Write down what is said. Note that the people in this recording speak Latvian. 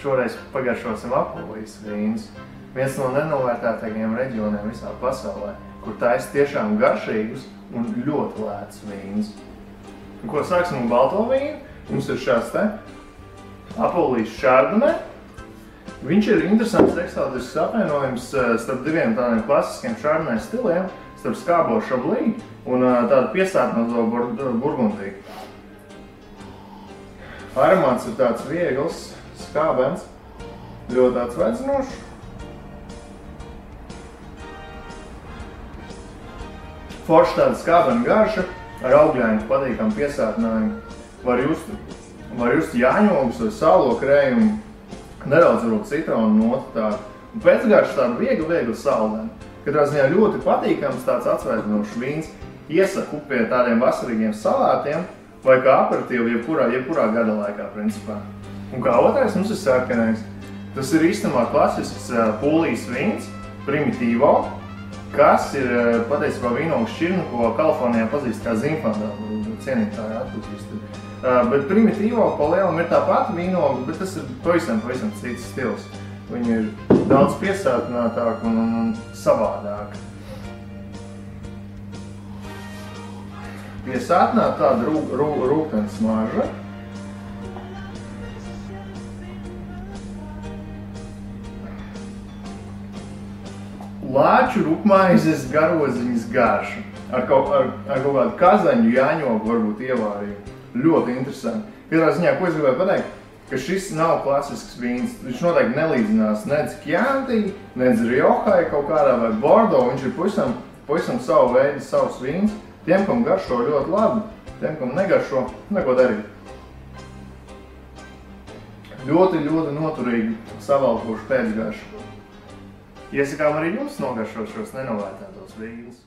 šoreiz pagaršosim Apuļas vīnus. Viens no nenovērtētākajiem reģioniem visā pasaulē, kur taisa tiešām garšīgus un ļoti lētus vīnus. Ko sāksim ar balto vīnu? Mums ir šāds te Apuļas Chardonnay. Viņš ir interesants eksotisks apvienojums starp diviem tādiem klasiskiem Chardonnay stiliem, starp skābo Chablis un tādu piesātnoto Burgundiju. Aromāts ir tāds viegls, skābens, ļoti tāds vedzinošs. Forši tāda skābena garša ar augļainu patīkamu piesātinājumu. Var just jāņogus vai sālo krējumu, nedaudz varbūt citronu notu tādu. Un pēcgarša tāda viegli saldena. Katrā ziņā ļoti patīkams tāds atsvaidzinošs vīns. Iesaku pie tādiem vasarīgiem salātiem vai kā aperitīvu jebkurā gada laikā, principā. Un kā otrais mums ir sarkanais. Tas ir īstenībā klasisks Polijas vīns, Primitivo, kas ir patiesībā vīnogu šķirne, ko Kalifornijā pazīst kā Zinfandel, cienītāji atpūtīst. Bet Primitivo pa lielam ir tā pati vīnoga, bet tas ir pavisam cits stils. Viņi ir daudz piesātinātāk un savādāk. Piesātināt tāda rūktenes smarža. Lāču rupmaizes garoziņas garša. Ar kaut kādu kazaņu jāņogu varbūt ievārīju. Ļoti interesanti. Katrā ziņā, ko es gribēju pateikt, ka šis nav klasisks vīns. Viņš noteikti nelīdzinās nec Chianti, nec Riohai kaut kādā vai Bordeaux. Viņš ir pavisam savu veidu, savs vīns. Tiem, kam garšo ļoti labi, tiem, kam negaršo, neko darīt. Ļoti noturīgi savalkošu pēcgaršu. Iesakām arī jums nogaršot šos nenovērtētos vīnus.